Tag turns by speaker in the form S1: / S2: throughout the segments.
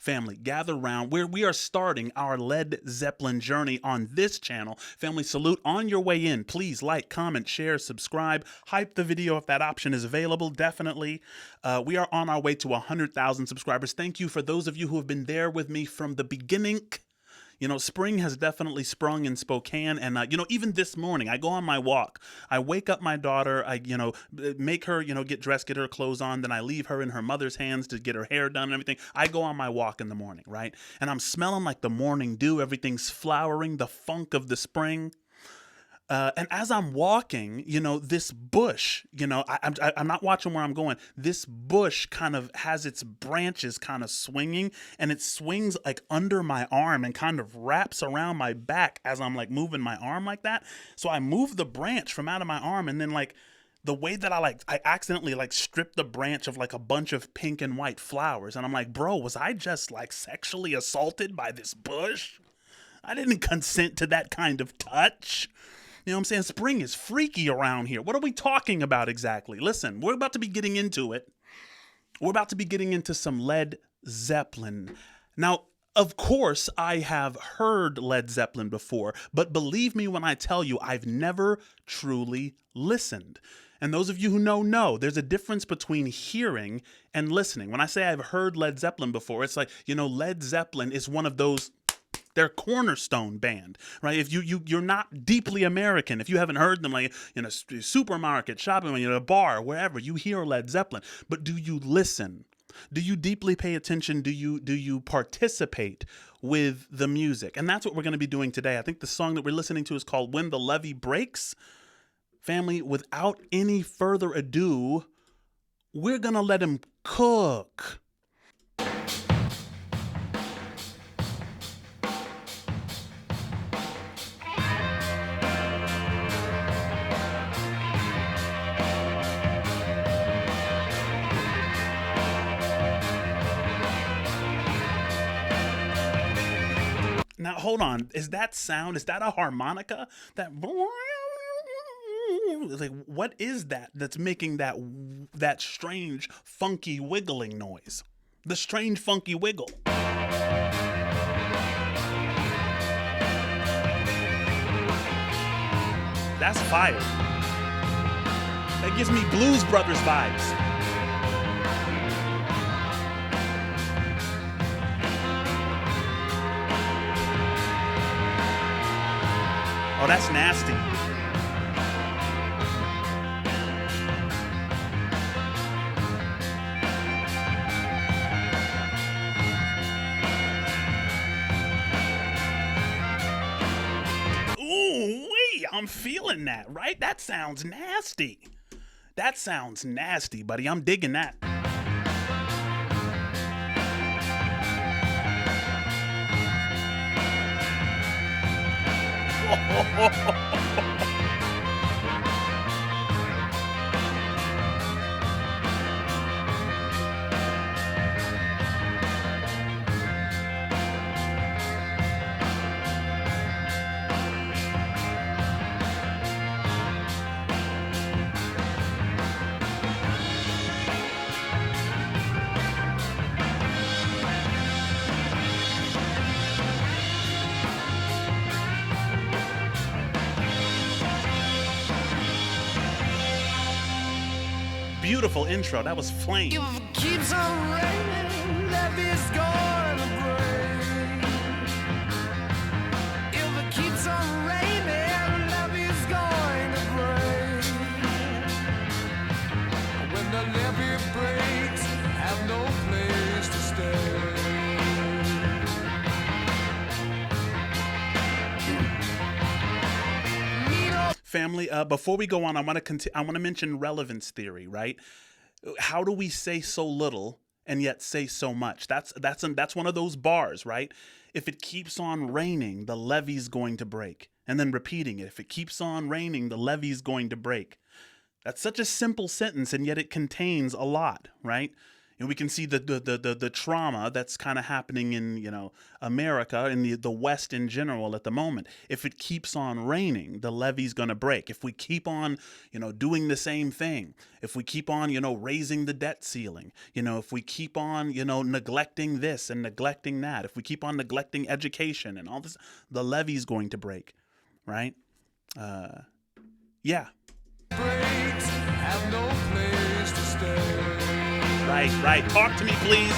S1: Family, gather round where we are starting our Led Zeppelin journey on this channel. Family, salute on your way in. Please like, comment, share, subscribe, hype the video if that option is available. Definitely. We are on our way to 100,000 subscribers. Thank you for those of you who have been there with me from the beginning. You know, spring has definitely sprung in Spokane, and even this morning, I go on my walk. I wake up my daughter. I make her get dressed, get her clothes on. Then I leave her in her mother's hands to get her hair done and everything. I go on my walk in the morning, right? And I'm smelling like the morning dew. Everything's flowering, the funk of the spring. And as I'm walking, this bush, I'm not watching where I'm going. This bush kind of has its branches kind of swinging, and it swings like under my arm and kind of wraps around my back as I'm like moving my arm like that. So I move the branch from out of my arm, and then the way that I accidentally stripped the branch of like a bunch of pink and white flowers. And I'm like, bro, was I just like sexually assaulted by this bush? I didn't consent to that kind of touch. You know what I'm saying? Spring is freaky around here. What are we talking about exactly? Listen, we're about to be getting into it. We're about to be getting into some Led Zeppelin. Now, of course, I have heard Led Zeppelin before, but believe me when I tell you, I've never truly listened. And those of you who know, there's a difference between hearing and listening. When I say I've heard Led Zeppelin before, it's like, Led Zeppelin is one of those... They're cornerstone band, right? If you're not deeply American, if you haven't heard them like in a supermarket, shopping, in a bar, wherever, you hear Led Zeppelin. But do you listen? Do you deeply pay attention? Do you participate with the music? And that's what we're going to be doing today. I think the song that we're listening to is called "When the Levee Breaks." Family, without any further ado, we're going to let him cook. Now, hold on. Is that a harmonica? What is that that's making that strange, funky wiggling noise? The strange, funky wiggle. That's fire. That gives me Blues Brothers vibes. Oh, that's nasty. Ooh-wee, I'm feeling that, right? That sounds nasty. That sounds nasty, buddy. I'm digging that. Beautiful intro. That was flame.
S2: If it keeps on raining, Levee's gonna break. If it keeps on raining, Levee's going to break. When the levee breaks, have no place to stay.
S1: Family, before we go on, I want to mention relevance theory, right? How do we say so little and yet say so much? That's one of those bars, right? If it keeps on raining, the levee's going to break. And then repeating it. If it keeps on raining, the levee's going to break. That's such a simple sentence, and yet it contains a lot, right? And we can see the trauma that's kind of happening in, America and the West in general at the moment. If it keeps on raining, the levee's going to break. If we keep on, doing the same thing, if we keep on, raising the debt ceiling, if we keep on, neglecting this and neglecting that, if we keep on neglecting education and all this, the levee's going to break, right? Yeah.
S2: Breaks have no place to stay.
S1: Right. Talk to me, please.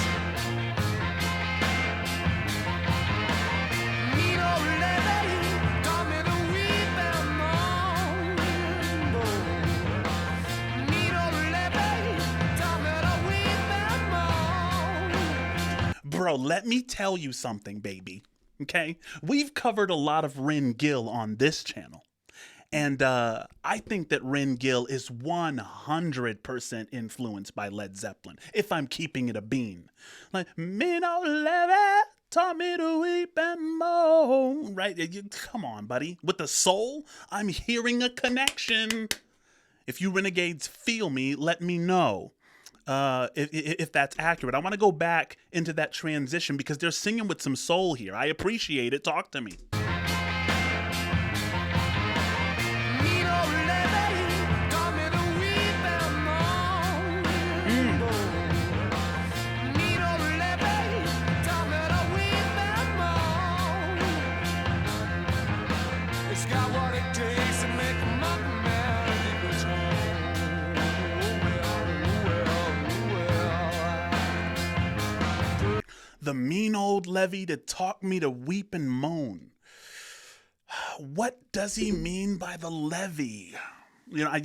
S2: Mean old levee taught me to weep and moan. Mean old levee taught me to weep and moan.
S1: Bro, let me tell you something, baby. Okay? We've covered a lot of Ren Gill on this channel. And I think that Ren Gill is 100% influenced by Led Zeppelin, if I'm keeping it a bean. Like, me no levee taught me to weep and moan. Right? Come on, buddy. With the soul, I'm hearing a connection. If you renegades feel me, let me know. If that's accurate. I want to go back into that transition because they're singing with some soul here. I appreciate it. Talk to me.
S2: Mean old levee taught me to weep and moan. Mean old levee taught me to weep and moan. It's got what it takes to make a mountain man leave his home.
S1: The mean old levee that taught me to weep and moan. What does he mean by the levee? I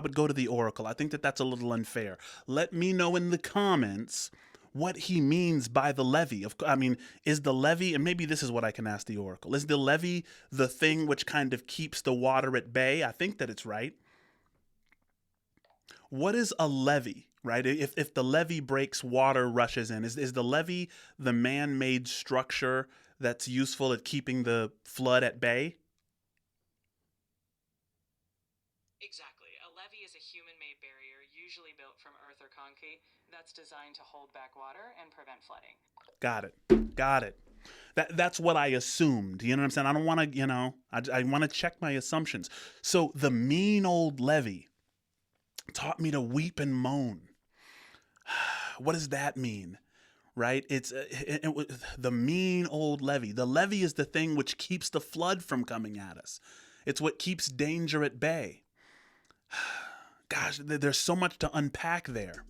S1: would go to the oracle. I think that that's a little unfair. Let me know in the comments what he means by the levee. Is the levee, and maybe this is what I can ask the oracle, is the levee the thing which kind of keeps the water at bay? I think that it's right. What is a levee, right? If the levee breaks, water rushes in. Is the levee the man-made structure that's useful at keeping the flood at bay?
S3: Exactly. A levee is a human-made barrier, usually built from earth or concrete, that's designed to hold back water and prevent flooding.
S1: Got it. That's what I assumed. You know what I'm saying? I don't want to, I want to check my assumptions. So the mean old levee taught me to weep and moan. What does that mean? Right? It's the mean old levee. The levee is the thing which keeps the flood from coming at us. It's what keeps danger at bay. Gosh, there's so much to unpack there.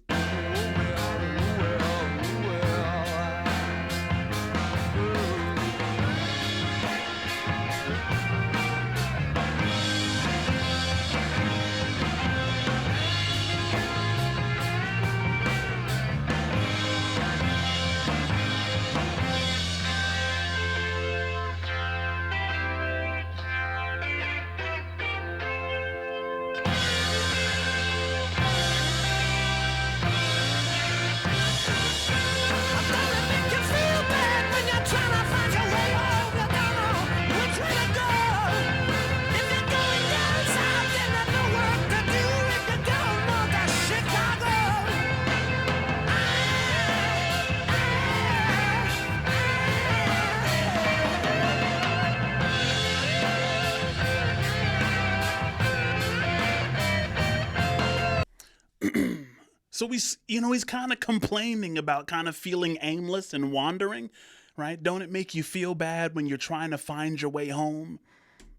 S1: So he's kind of complaining about kind of feeling aimless and wandering, right? Don't it make you feel bad when you're trying to find your way home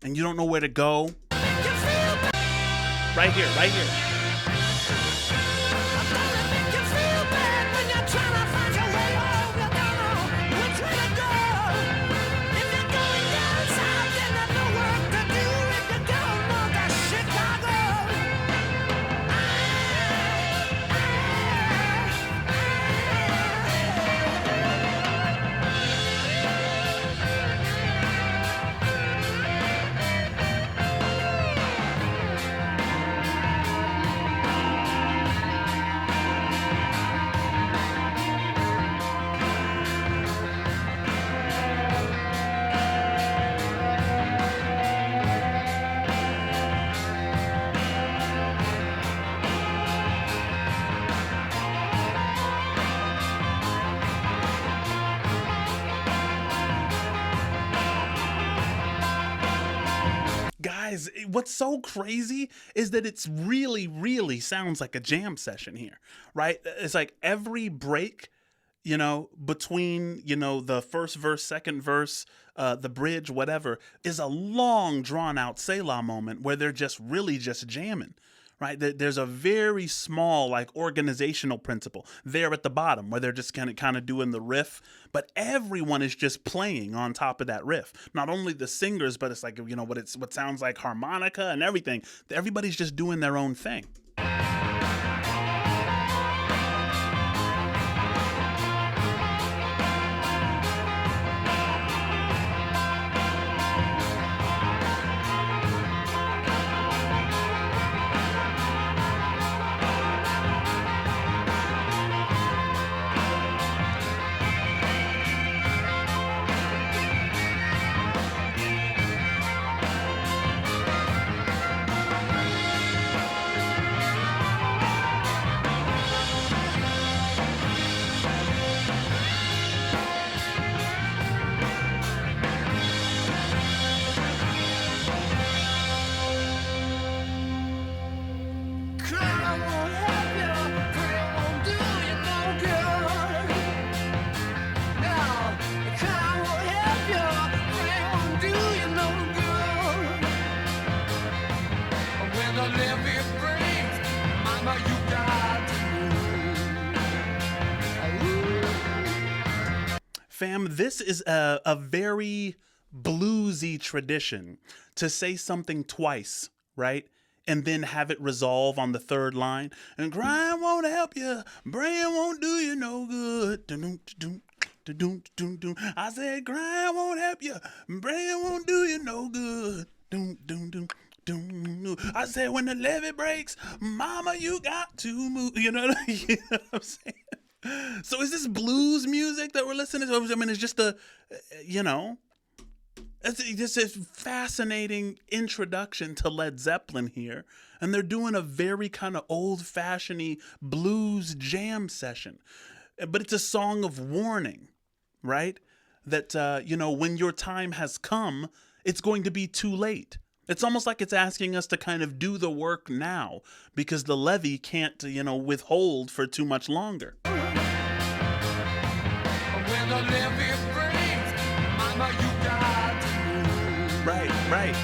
S1: and you don't know where to go? Right here. guys, what's so crazy is that it's really, really sounds like a jam session here, right? It's like every break, between, the first verse, second verse, the bridge, whatever, is a long drawn out Selah moment where they're just really just jamming. Right, there's a very small like organizational principle there at the bottom where they're just kind of doing the riff, but everyone is just playing on top of that riff. Not only the singers, but it's like what sounds like harmonica and everything. Everybody's just doing their own thing.
S2: Cry won't help you, pray won't do you no good. No, cry won't help you, pray won't do you no good. When the levee breaks, mama, you got to move.
S1: Fam, this is a very bluesy tradition to say something twice, right? And then have it resolve on the third line. And crying won't help you, praying won't do you no good. I said crying won't help you, praying won't do you no good. I said when the levee breaks, mama, you got to move. You know what I'm saying? So is this blues music that we're listening to? I mean, it's just it's just a fascinating introduction to Led Zeppelin here. And they're doing a very kind of old-fashioned blues jam session. But it's a song of warning, right? That, when your time has come, it's going to be too late. It's almost like it's asking us to kind of do the work now because the levee can't, withhold for too much longer.
S2: When the levee breaks, mama, you got to move.
S1: Right.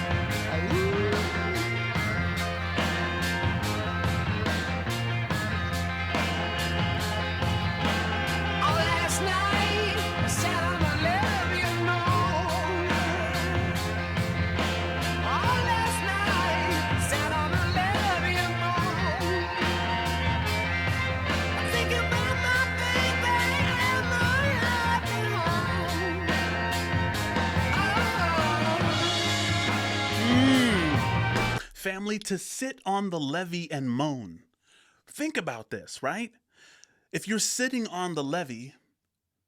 S2: Last night, I sat on the levee alone. Last night, sat on the levee alone. Thinking about my baby and my happy home.
S1: Family, to sit on the levee and moan. Think about this, right? If you're sitting on the levee,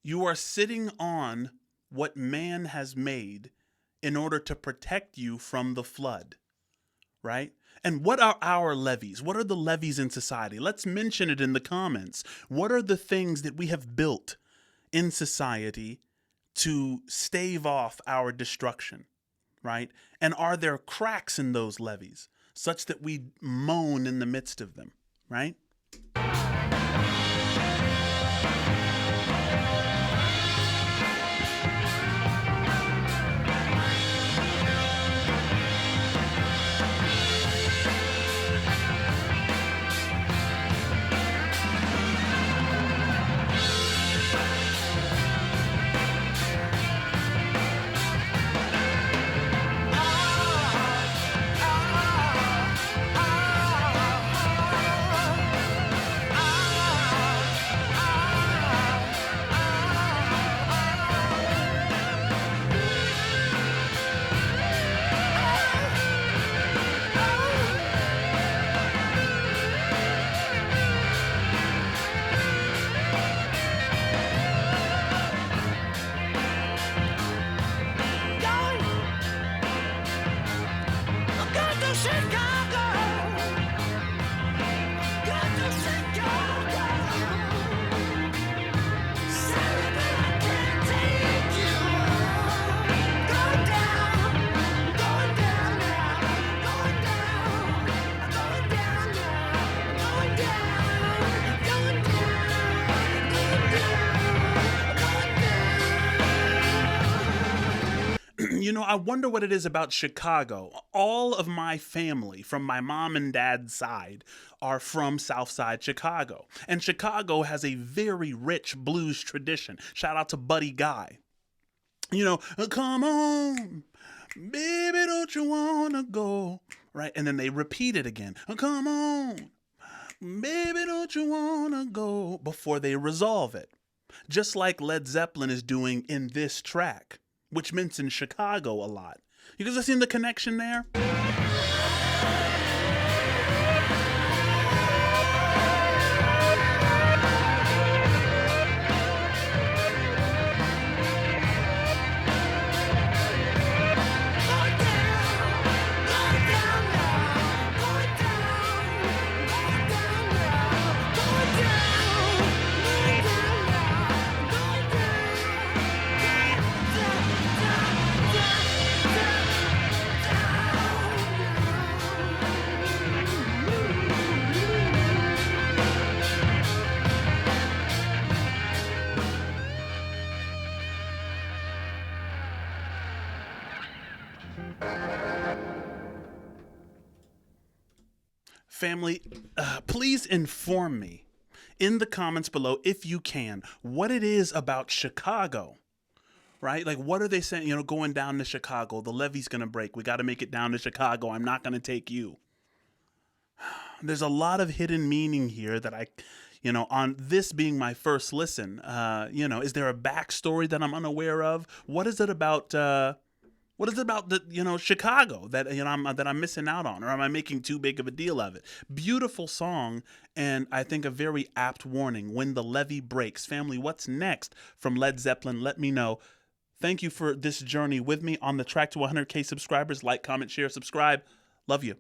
S1: you are sitting on what man has made in order to protect you from the flood, right? And what are our levees? What are the levees in society? Let's mention it in the comments. What are the things that we have built in society to stave off our destruction, right? And are there cracks in those levees such that we moan in the midst of them, right? I wonder what it is about Chicago. All of my family from my mom and dad's side are from Southside Chicago. And Chicago has a very rich blues tradition. Shout out to Buddy Guy. Come on, baby, don't you wanna go? Right? And then they repeat it again. Come on, baby, don't you wanna go? Before they resolve it. Just like Led Zeppelin is doing in this track, which mentions Chicago a lot. You guys seen the connection there? Family, please inform me in the comments below, if you can, what it is about Chicago, right? Like, what are they saying? Going down to Chicago, the levee's going to break. We got to make it down to Chicago. I'm not going to take you. There's a lot of hidden meaning here that on this being my first listen, is there a backstory that I'm unaware of? What is it about Chicago that I'm missing out on, or am I making too big of a deal of it? Beautiful song, and I think a very apt warning when the levee breaks. Family, what's next from Led Zeppelin? Let me know. Thank you for this journey with me on the track to 100K subscribers. Like, comment, share, subscribe. Love you.